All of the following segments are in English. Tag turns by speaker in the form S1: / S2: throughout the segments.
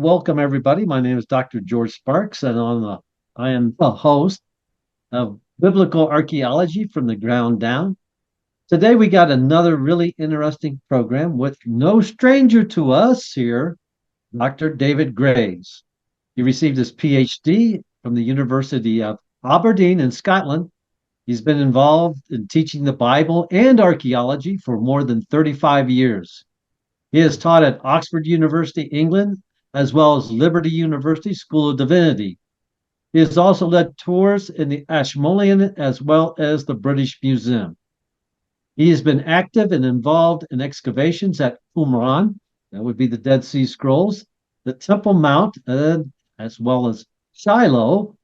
S1: welcome everybody. My name is Dr. George Sparks, and I am the host of Biblical Archaeology from the Ground Down. Today we got another really interesting program with no stranger to us here, Dr. David Graves. He received his PhD from the University of Aberdeen in Scotland. He's been involved in teaching the Bible and archaeology for more than 35 years. He has taught at Oxford University, England, as well as Liberty University School of Divinity. He has also led tours in the Ashmolean as well as the British Museum. He has been active and involved in excavations at Qumran, that would be the Dead Sea Scrolls, the Temple Mount, as well as Shiloh,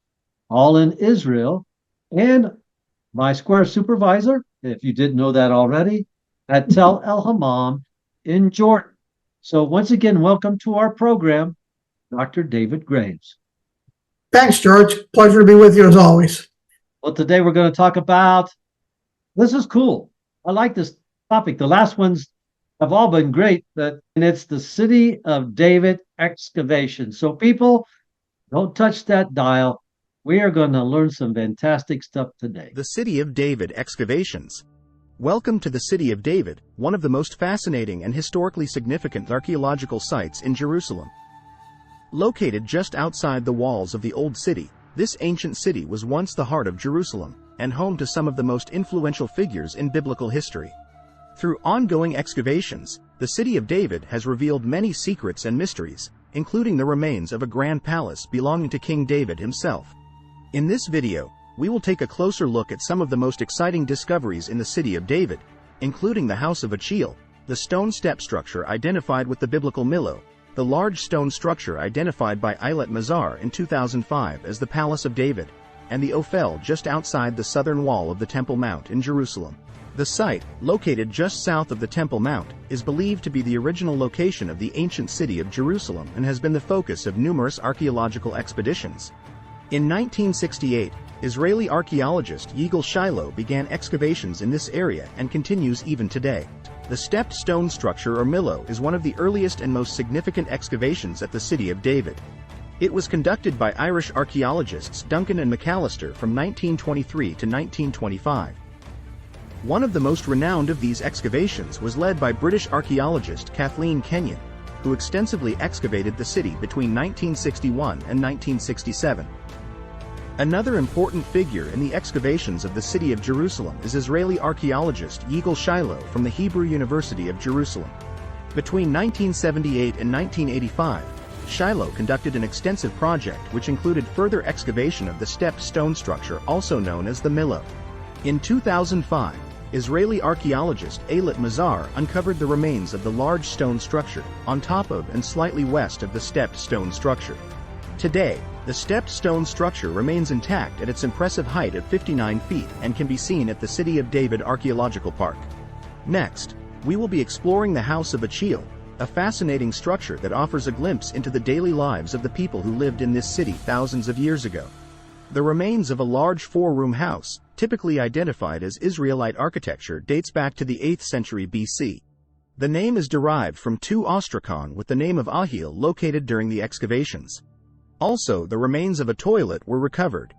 S1: all in Israel, and my square supervisor, if you didn't know that already, at Tel El Hammam in Jordan. So once again, welcome to our program, Dr. David Graves.
S2: Thanks, George. Pleasure to be with you as always.
S1: Well, today we're going to talk about, this is cool. I like this topic. The last ones have all been great, and it's the City of David excavation. So people, don't touch that dial. We are going to learn some fantastic stuff today.
S3: The City of David excavations. Welcome to the City of David, one of the most fascinating and historically significant archaeological sites in Jerusalem. Located just outside the walls of the Old City, this ancient city was once the heart of Jerusalem, and home to some of the most influential figures in biblical history. Through ongoing excavations, the City of David has revealed many secrets and mysteries, including the remains of a grand palace belonging to King David himself. In this video, we will take a closer look at some of the most exciting discoveries in the City of David, including the House of Achiel, the stone step structure identified with the biblical Millo, the large stone structure identified by Eilat Mazar in 2005 as the Palace of David, and the Ophel just outside the southern wall of the Temple Mount in Jerusalem. The site, located just south of the Temple Mount, is believed to be the original location of the ancient city of Jerusalem and has been the focus of numerous archaeological expeditions. In 1968, Israeli archaeologist Yigal Shiloh began excavations in this area and continues even today. The stepped stone structure or Millo is one of the earliest and most significant excavations at the City of David. It was conducted by Irish archaeologists Duncan and McAllister from 1923 to 1925. One of the most renowned of these excavations was led by British archaeologist Kathleen Kenyon, who extensively excavated the city between 1961 and 1967. Another important figure in the excavations of the City of Jerusalem is Israeli archaeologist Yigal Shiloh from the Hebrew University of Jerusalem. Between 1978 and 1985, Shiloh conducted an extensive project which included further excavation of the stepped stone structure also known as the Millo. In 2005, Israeli archaeologist Eilat Mazar uncovered the remains of the large stone structure on top of and slightly west of the stepped stone structure. Today, the stepped stone structure remains intact at its impressive height of 59 feet and can be seen at the City of David Archaeological Park. Next, we will be exploring the House of Achiel, a fascinating structure that offers a glimpse into the daily lives of the people who lived in this city thousands of years ago. The remains of a large four-room house, typically identified as Israelite architecture, dates back to the 8th century BC. The name is derived from two ostracon with the name of Ahiel located during the excavations. Also, the remains of a toilet were recovered.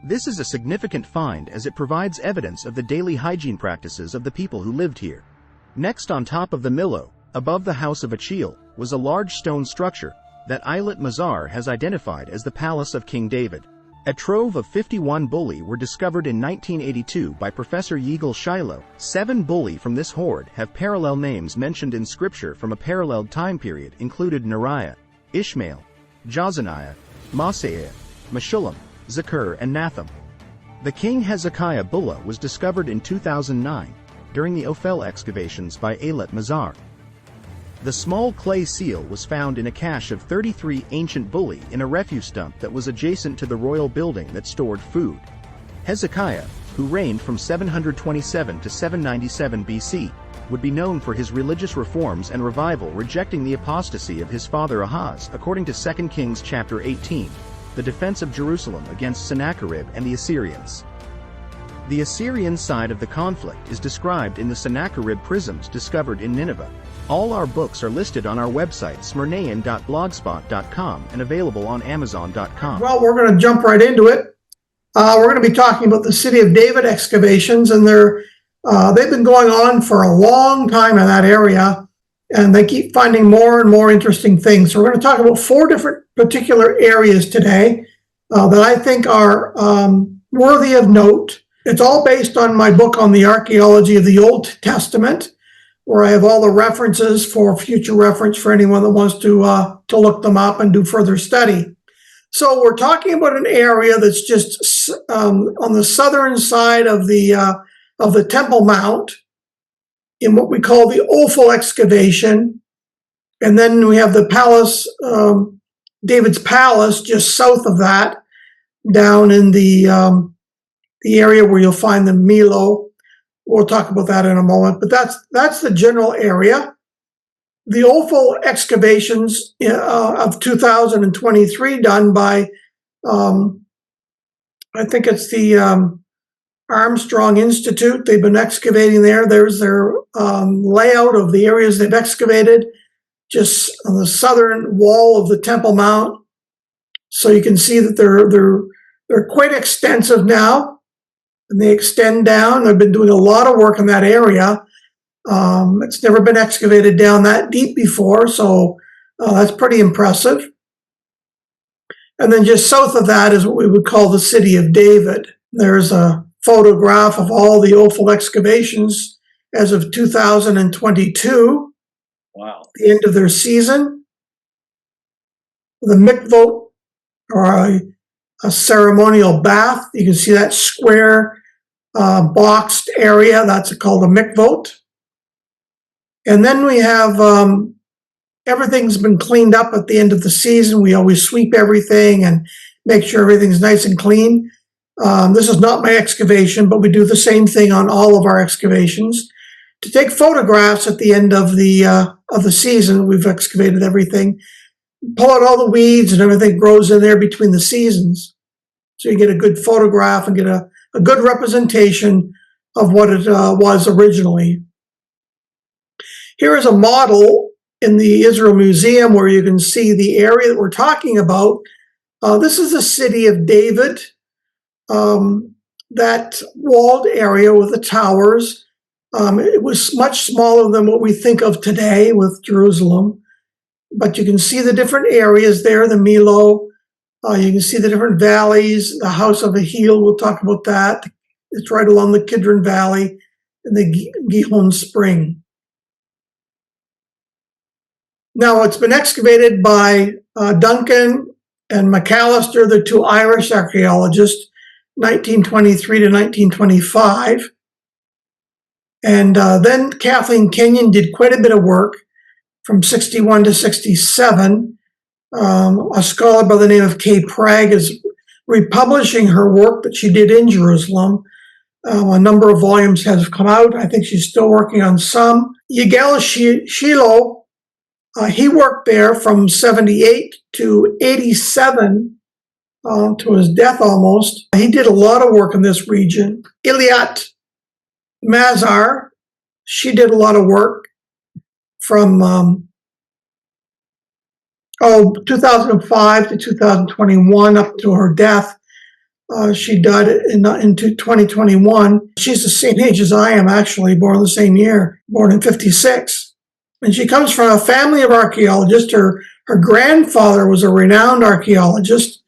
S3: This is a significant find as it provides evidence of the daily hygiene practices of the people who lived here. Next on top of the Millo, above the House of Achiel, was a large stone structure that Eilat Mazar has identified as the Palace of King David. A trove of 51 bullae were discovered in 1982 by Professor Yigal Shiloh. 7 bullae from this hoard have parallel names mentioned in scripture from a paralleled time period included Neriah, Ishmael, Jozaniah, Maaseiah, Meshullam, Zakur, and Natham. The King Hezekiah bullah was discovered in 2009 during the Ophel excavations by Eilat Mazar. The small clay seal was found in a cache of 33 ancient bullae in a refuse dump that was adjacent to the royal building that stored food. Hezekiah, who reigned from 727 to 797 BC, would be known for his religious reforms and revival, rejecting the apostasy of his father Ahaz, according to 2 Kings chapter 18, the defense of Jerusalem against Sennacherib and the Assyrians. The Assyrian side of the conflict is described in the Sennacherib prisms discovered in Nineveh. All our books are listed on our website smyrnaean.blogspot.com and available on amazon.com.
S2: Well, we're going to jump right into it. We're going to be talking about the City of David excavations, and they've been going on for a long time in that area, and they keep finding more and more interesting things. So we're going to talk about 4 different particular areas today that I think are worthy of note. It's all based on my book on the archaeology of the Old Testament, where I have all the references for future reference for anyone that wants to look them up and do further study. So we're talking about an area that's just on the southern side of the Temple Mount in what we call the Ophel excavation. And then we have the palace, David's palace, just south of that, down in the area where you'll find the Milo. We'll talk about that in a moment, but that's the general area. The Ophel excavations of 2023 done by, I think it's the Armstrong Institute. They've been excavating there. There's their layout of the areas they've excavated just on the southern wall of the Temple Mount. So you can see that they're quite extensive now, and they extend down. They've been doing a lot of work in that area. It's never been excavated down that deep before, so that's pretty impressive. And then just south of that is what we would call the City of David. There's a photograph of all the Ophel excavations as of 2022.
S1: Wow.
S2: The end of their season. The mikvot, or a ceremonial bath. You can see that square boxed area. That's called a mikvot. And then we have everything's been cleaned up at the end of the season. We always sweep everything and make sure everything's nice and clean. This is not my excavation, but we do the same thing on all of our excavations. To take photographs at the end of the season, we've excavated everything. Pull out all the weeds and everything grows in there between the seasons. So you get a good photograph and get a good representation of what it was originally. Here is a model in the Israel Museum where you can see the area that we're talking about. This is the City of David, that walled area with the towers. It was much smaller than what we think of today with Jerusalem. But you can see the different areas there, the Milo. You can see the different valleys, the House of a Heel, we'll talk about that. It's right along the Kidron Valley and the Gihon Spring. Now, it's been excavated by Duncan and McAllister, the 2 Irish archaeologists, 1923 to 1925. And then Kathleen Kenyon did quite a bit of work from 61 to 67. A scholar by the name of Kay Pragg is republishing her work that she did in Jerusalem. A number of volumes have come out. I think she's still working on some. Yigal Shiloh, he worked there from 78 to 87, to his death almost. He did a lot of work in this region. Eilat Mazar, she did a lot of work from 2005 to 2021 up to her death. She died in 2021. She's the same age as I am, actually, born the same year, born in 56. And she comes from a family of archaeologists. Her grandfather was a renowned archaeologist,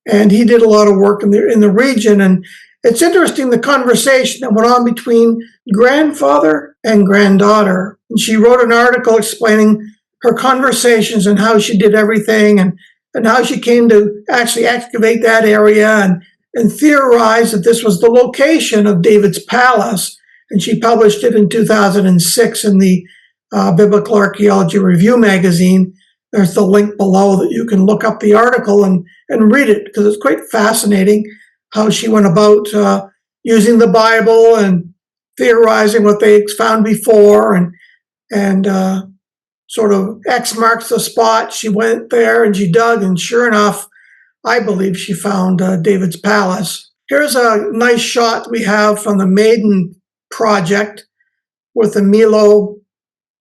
S2: and he did a lot of work in the region. And it's interesting, the conversation that went on between grandfather and granddaughter. And she wrote an article explaining her conversations and how she did everything and how she came to actually excavate that area and theorized that this was the location of David's palace. And she published it in 2006 in the Biblical Archaeology Review magazine. There's the link below that you can look up the article and read it, because it's quite fascinating how she went about using the Bible and theorizing what they found before and sort of X marks the spot. She went there and she dug, and sure enough, I believe she found David's palace. Here's a nice shot we have from the Maiden project with the Milo,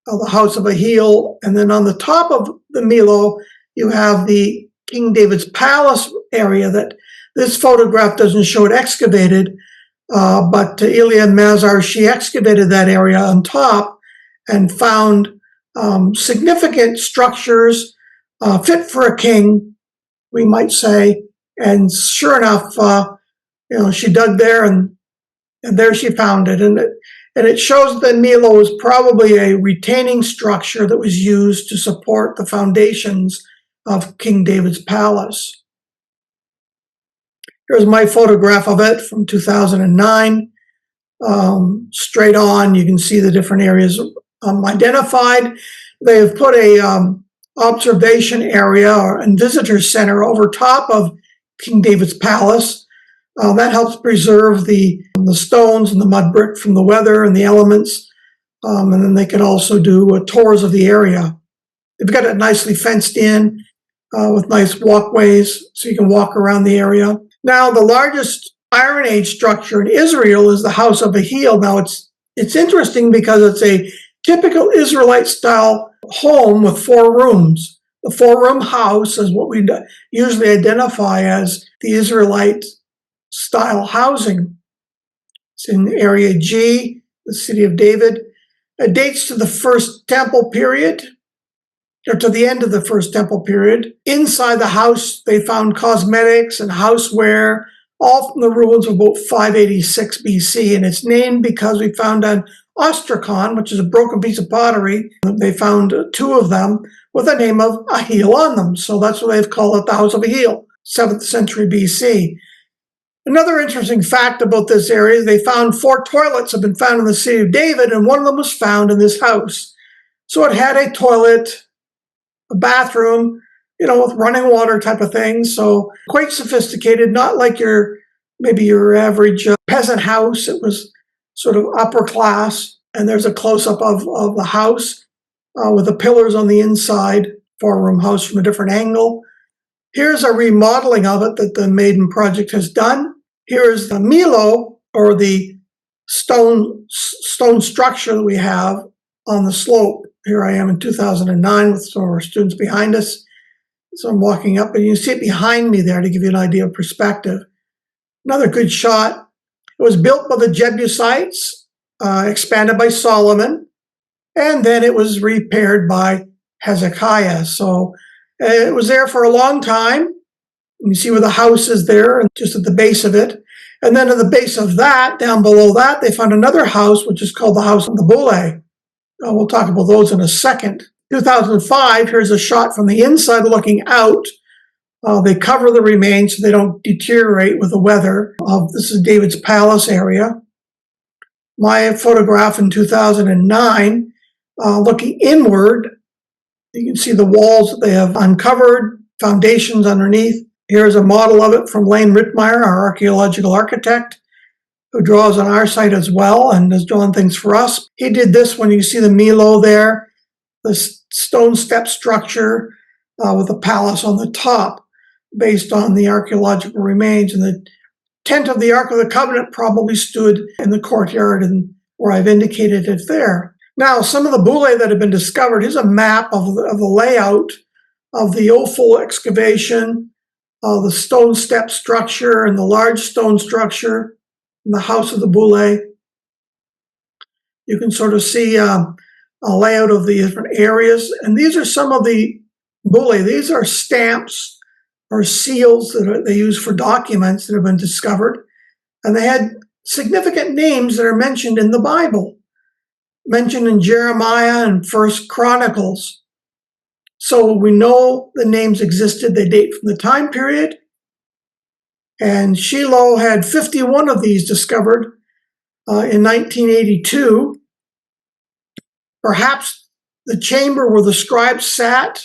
S2: the House of a Heel, and then on the top of the Milo, you have the King David's Palace area that this photograph doesn't show it excavated, but Eilat Mazar, she excavated that area on top and found significant structures fit for a king, we might say. And sure enough, she dug there, and there she found it. And it shows that Milo was probably a retaining structure that was used to support the foundations of King David's palace. Here's my photograph of it from 2009. Straight on, you can see the different areas identified. They have put a observation area and visitor center over top of King David's palace. That helps preserve the stones and the mud brick from the weather and the elements. And then they can also do tours of the area. They've got it nicely fenced in with nice walkways so you can walk around the area. Now, the largest Iron Age structure in Israel is the House of a Heel. Now, it's interesting because it's a typical Israelite-style home with 4 rooms. The 4-room house is what we usually identify as the Israelite-style housing. It's in Area G, the city of David. It dates to the First Temple period, or to the end of the First Temple period. Inside the house, they found cosmetics and houseware, all from the ruins of about 586 BC. And it's named because we found an ostracon, which is a broken piece of pottery. They found 2 of them with the name of a heel on them. So that's what they've called it, the House of a Heel, 7th century BC. Another interesting fact about this area is they found 4 toilets have been found in the city of David, and one of them was found in this house. So it had a toilet, a bathroom, with running water type of thing. So quite sophisticated, not like maybe your average peasant house. It was sort of upper class. And there's a close-up of the house with the pillars on the inside, 4-room house from a different angle. Here's a remodeling of it that the Maiden Project has done. Here's the Milo, or the stone structure that we have on the slope. Here I am in 2009 with some of our students behind us. So I'm walking up, and you can see it behind me there to give you an idea of perspective. Another good shot. It was built by the Jebusites, expanded by Solomon, and then it was repaired by Hezekiah. So it was there for a long time. You see where the house is there, and just at the base of it. And then at the base of that, down below that, they found another house, which is called the House of the Bullae. We'll talk about those in a second. 2005, here's a shot from the inside looking out. They cover the remains so they don't deteriorate with the weather. This is David's palace area. My photograph in 2009, looking inward, you can see the walls that they have uncovered, foundations underneath. Here's a model of it from Lane Rittmeyer, our archaeological architect, who draws on our site as well and has drawn things for us. He did this one. You see the Milo there, the stone step structure with a palace on the top based on the archaeological remains. And the tent of the Ark of the Covenant probably stood in the courtyard and where I've indicated it there. Now, some of the bullae that have been discovered, here's a map of the layout of the Ophel excavation, the stone step structure and the large stone structure in the House of the Bullae. You can sort of see a layout of the different areas. And these are some of the bullae. These are stamps or seals that they use for documents that have been discovered. And they had significant names that are mentioned in the Bible, mentioned in Jeremiah and First Chronicles. So we know the names existed. They date from the time period. And Shiloh had 51 of these discovered in 1982. Perhaps the chamber where the scribes sat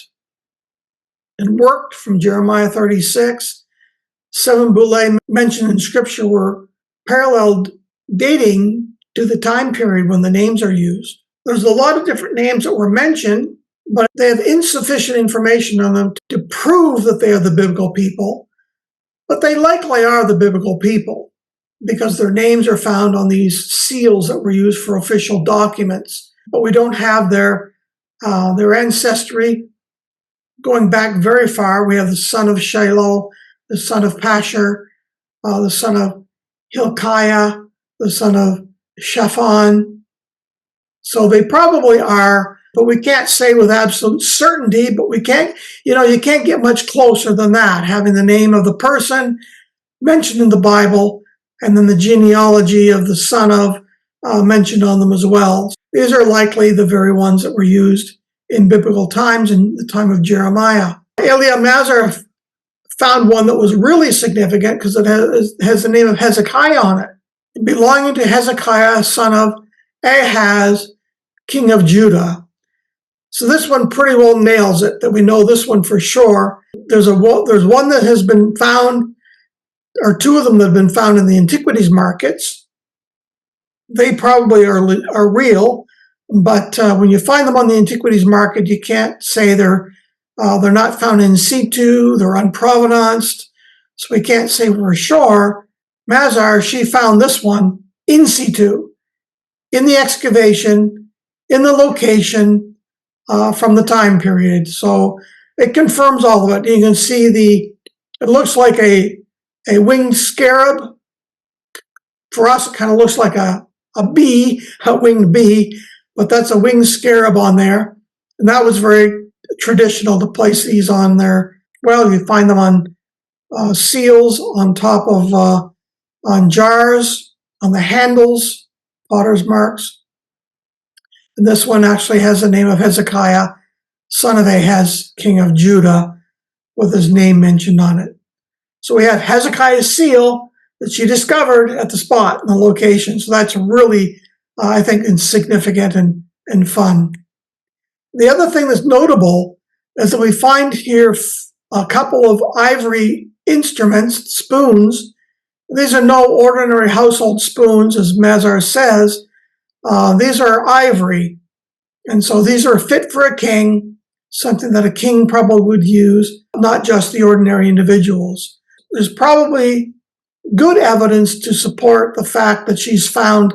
S2: and worked from Jeremiah 36. 7 bullae mentioned in Scripture were paralleled, dating to the time period when the names are used. There's a lot of different names that were mentioned, but they have insufficient information on them to prove that they are the biblical people. But they likely are the biblical people. because their names are found on these seals that were used for official documents. But we don't have their ancestry going back very far. We have the son of Shiloh, the son of Pashur, the son of Hilkiah, the son of Shaphan. So they probably are, but we can't say with absolute certainty, but we can't, you can't get much closer than that, having the name of the person mentioned in the Bible and then the genealogy of the son of mentioned on them as well. These are likely the very ones that were used in biblical times, in the time of Jeremiah. Eilat Mazar found one that was really significant because it has the name of Hezekiah on it, belonging to Hezekiah, son of Ahaz, king of Judah. So this one pretty well nails it, that we know this one for sure. There's one that has been found, or two of them that have been found in the antiquities markets. They probably are real, but when you find them on the antiquities market, you can't say they're not found in situ, they're unprovenanced, so we can't say for sure. Mazar, she found this one in situ, in the excavation, in the location, from the time period. So it confirms all of it. You can see it looks like a winged scarab. For us, it kind of looks like a bee, a winged bee, but that's a winged scarab on there. And that was very traditional to place these on there. Well, you find them on seals, on top of on jars, on the handles, potter's marks. And this one actually has the name of Hezekiah, son of Ahaz, king of Judah, with his name mentioned on it. So we have Hezekiah's seal that she discovered at the spot and the location. So that's really, I think, insignificant and fun. The other thing that's notable is that we find here a couple of ivory instruments, spoons. These are no ordinary household spoons, as Mazar says. These are ivory. And so these are fit for a king, something that a king probably would use, not just the ordinary individuals. There's probably good evidence to support the fact that she's found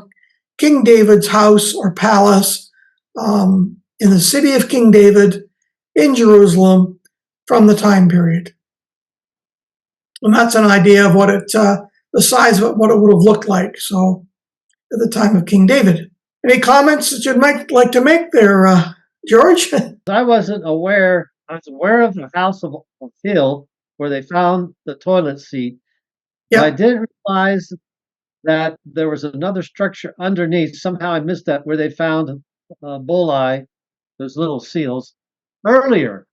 S2: King David's house or palace in the city of King David in Jerusalem from the time period. And that's an idea of what the size of it, what it would have looked like. So at the time of King David. Any comments that you'd like to make there, George?
S1: I was aware of the house of Hill where they found the toilet seat.
S2: Yeah.
S1: I didn't realize that there was another structure underneath. Somehow I missed that, where they found bullae, those little seals, earlier.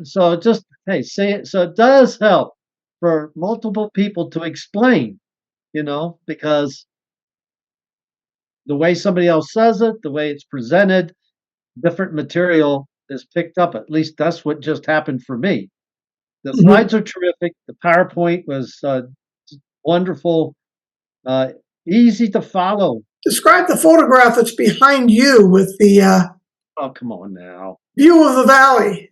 S1: So just, hey, say it. So it does help for multiple people to explain, because the way somebody else says it, the way it's presented, different material is picked up. At least that's what just happened for me. The slides are terrific. The PowerPoint was wonderful, easy to follow.
S2: Describe the photograph that's behind you with the
S1: Oh, come on now.
S2: View of the valley.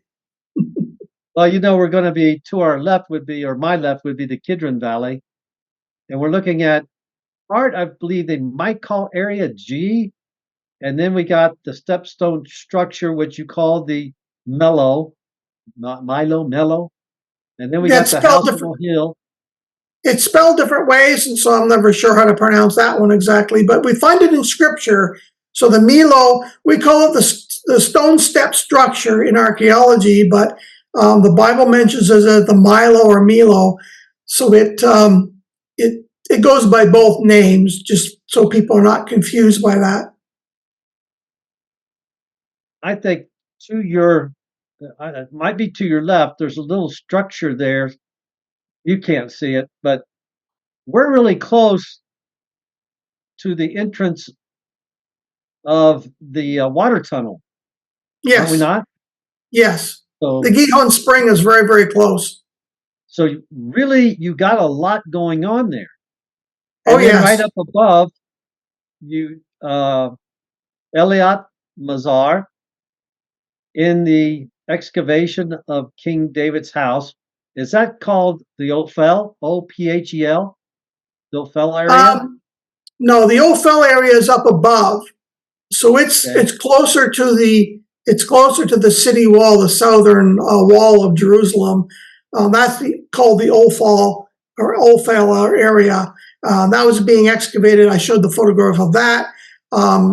S1: Well, we're going to be to our left my left would be the Kidron Valley. And we're looking at part, I believe they might call Area G. And then we got the stepstone structure, which you call the Mellow, not Milo, Mellow. And then we got the House of Hill.
S2: It's spelled different ways, and so I'm never sure how to pronounce that one exactly. But we find it in Scripture. So the Milo, we call it the stone step structure in archaeology, but the Bible mentions it as the Milo or Milo. So it goes by both names, just so people are not confused by that.
S1: I think it might be to your left, there's a little structure there. You can't see it, but we're really close to the entrance of the water tunnel.
S2: Yes.
S1: Are we not?
S2: Yes.
S1: So,
S2: the Gihon Spring is very, very close.
S1: So really, you got a lot going on there.
S2: And yes.
S1: Right up above, Eilat Mazar, in the excavation of King David's house. Is that called the Ophel? Ophel? The Ophel area?
S2: Um, no, the Ophel area is up above, so
S1: Okay.
S2: it's closer to the city wall, the southern wall of Jerusalem. That's called the Ophel area. That was being excavated. I showed the photograph of that.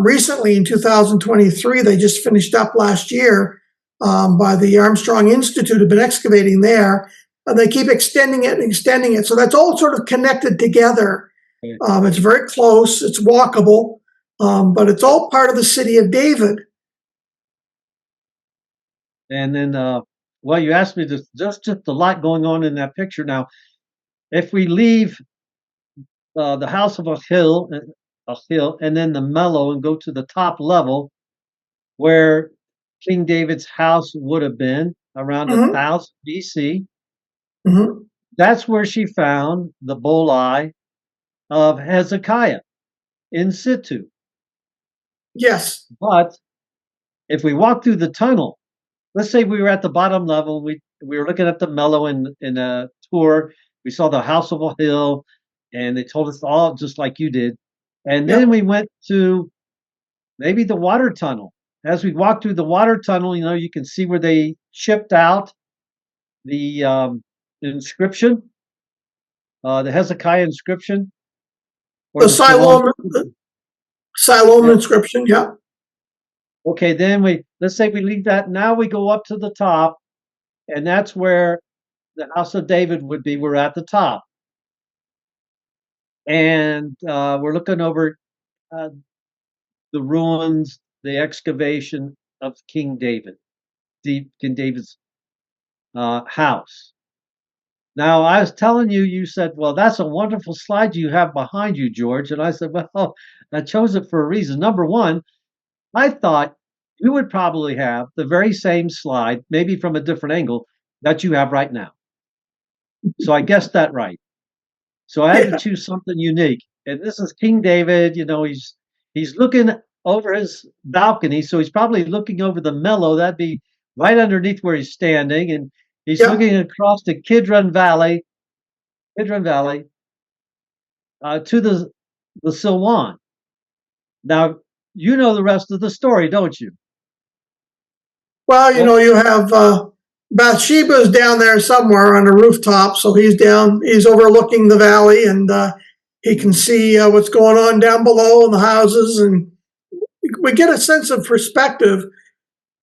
S2: Recently, in 2023, they just finished up last year by the Armstrong Institute, have been excavating there. And they keep extending it and extending it. So that's all sort of connected together.
S1: Okay.
S2: It's very close, it's walkable, but it's all part of the city of David.
S1: And then, well, you asked me this, just a lot going on in that picture. Now, if we leave the house of a hill, and then the mellow and go to the top level where King David's house would have been around
S2: Mm-hmm.
S1: 1000 BC,
S2: Mm-hmm.
S1: that's where she found the bullae of Hezekiah in situ.
S2: Yes.
S1: But if we walk through the tunnel, let's say we were at the bottom level, we were looking at the mellow in a tour, we saw the house of a hill, and they told us all just like you did. And
S2: Yep.
S1: then we went to maybe the water tunnel. As we walked through the water tunnel, you can see where they chipped out the inscription, the Hezekiah inscription, or
S2: The
S1: the Siloam.
S2: Siloam
S1: Yeah.
S2: inscription, yeah.
S1: Okay, then let's say we leave that. Now we go up to the top, and that's where the house of David would be. We're at the top, and we're looking over the ruins, the excavation of King David, King David's house. Now, I was telling you, you said, well, that's a wonderful slide you have behind you, George. And I said, well, I chose it for a reason. Number one, I thought you would probably have the very same slide, maybe from a different angle, that you have right now. So I guessed that right. So I had to
S2: Yeah.
S1: choose something unique. And this is King David, he's looking over his balcony, so he's probably looking over the mellow, that'd be right underneath where he's standing, and he's
S2: Yeah.
S1: looking across the Kidron Valley, to the Silwan. Now, you know the rest of the story, don't you?
S2: Well,
S1: Well,
S2: you have Bathsheba's down there somewhere on a rooftop, so he's overlooking the valley, and he can see what's going on down below in the houses, and we get a sense of perspective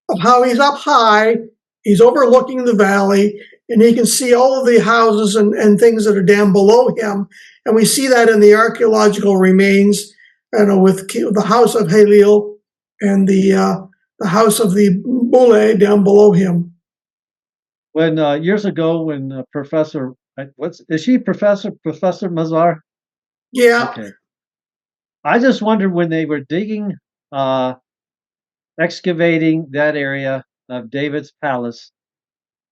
S2: of how he's up high, he's overlooking the valley, and he can see all of the houses and things that are down below him. And we see that in the archaeological remains, with the house of Halil and the house of the bullae down below him.
S1: when years ago, when is she Professor Mazar?
S2: Yeah.
S1: Okay. I just wondered when they were digging, uh, excavating that area of David's palace,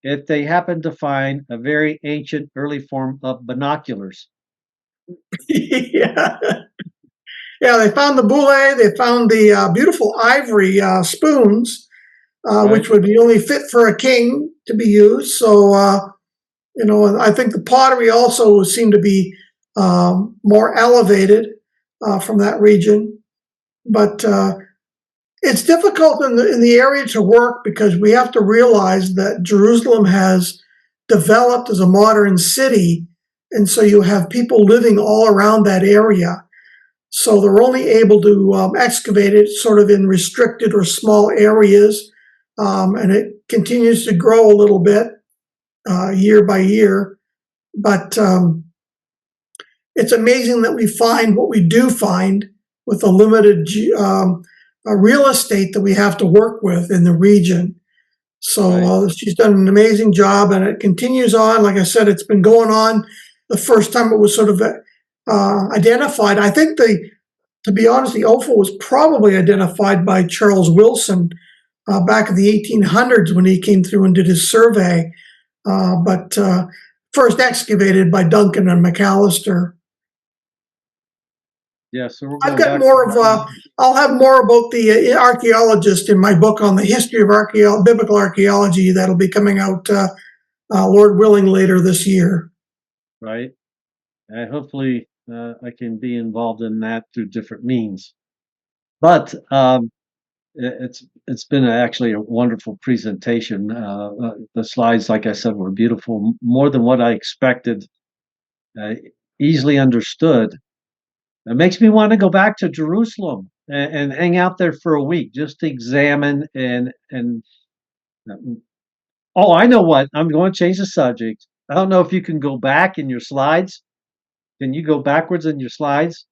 S1: if they happened to find a very ancient early form of binoculars.
S2: Yeah. Yeah, they found the bullae, they found the beautiful ivory spoons,
S1: Right?
S2: which would be only fit for a king to be used. So, I think the pottery also seemed to be more elevated from that region. But it's difficult in the area to work because we have to realize that Jerusalem has developed as a modern city. And so you have people living all around that area. So they're only able to excavate it sort of in restricted or small areas. And it continues to grow a little bit year by year. But it's amazing that we find what we do find with the limited real estate that we have to work with in the region. So
S1: Right.
S2: she's done an amazing job, and it continues on. Like I said, it's been going on. The first time it was sort of identified, I think to be honest, the Ophel was probably identified by Charles Wilson back in the 1800s when he came through and did his survey, but first excavated by Duncan and McAllister.
S1: Yeah, so we're
S2: I've
S1: going
S2: got
S1: back.
S2: more of, I'll have more about the archaeologist in my book on the history of biblical archaeology that'll be coming out, Lord willing, later this year.
S1: Right. And hopefully I can be involved in that through different means. But it's been actually a wonderful presentation. The slides, like I said, were beautiful, more than what I expected, easily understood. It makes me want to go back to Jerusalem and hang out there for a week just to examine and oh, I know what. I'm going to change the subject. I don't know if you can go back in your slides. Can you go backwards in your slides?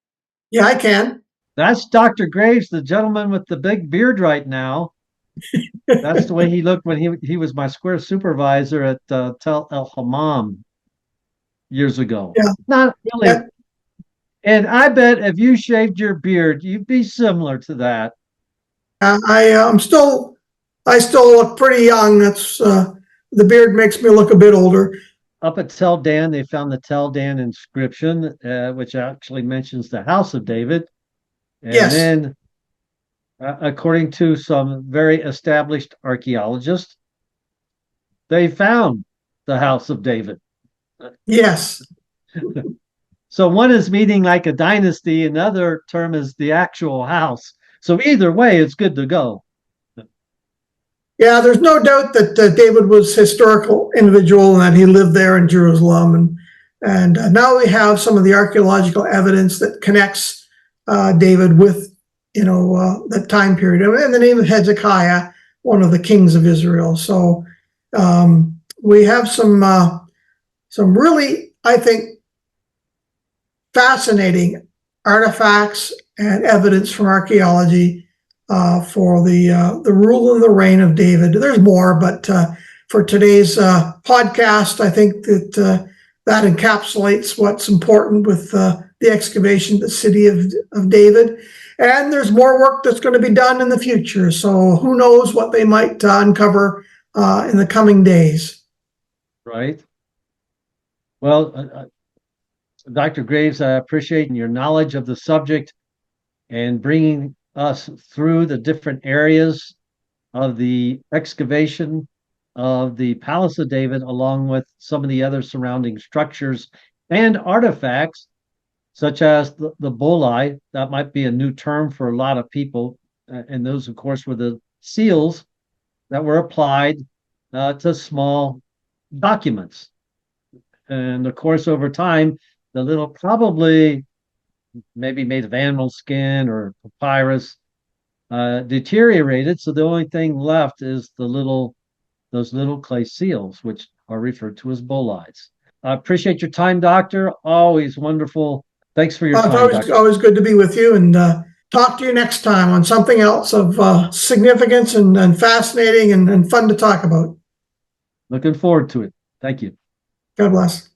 S2: Yeah, I can.
S1: That's Dr. Graves, the gentleman with the big beard right now. That's the way he looked when he was my square supervisor at Tel El Hammam years ago.
S2: Yeah.
S1: Not really.
S2: Yeah.
S1: And I bet if you shaved your beard, you'd be similar to that.
S2: I still look pretty young. That's the beard makes me look a bit older.
S1: Up at Tel Dan, they found the Tel Dan inscription, which actually mentions the house of David. And
S2: Yes.
S1: then, according to some very established archaeologists, they found the house of David.
S2: Yes.
S1: So one is meaning like a dynasty, another term is the actual house. So either way, it's good to go.
S2: Yeah, there's no doubt that David was a historical individual and that he lived there in Jerusalem. And now we have some of the archaeological evidence that connects David with, that time period. And the name of Hezekiah, one of the kings of Israel. So we have some really, I think, fascinating artifacts and evidence from archaeology for the rule and the reign of David. There's more, but for today's podcast, I think that that encapsulates what's important with the excavation of the city of David. And there's more work that's going to be done in the future. So who knows what they might uncover in the coming days.
S1: Right. Well, Dr. Graves, I appreciate your knowledge of the subject and bringing us through the different areas of the excavation of the Palace of David, along with some of the other surrounding structures and artifacts, such as the bullae. That might be a new term for a lot of people. And those, of course, were the seals that were applied to small documents. And of course, over time, the little, probably maybe made of animal skin or papyrus, deteriorated. So the only thing left is those little clay seals, which are referred to as bullaes. I appreciate your time, Doctor. Always wonderful. Thanks for your time,
S2: It's always good to be with you, and talk to you next time on something else of significance and fascinating and fun to talk about.
S1: Looking forward to it. Thank you.
S2: God bless.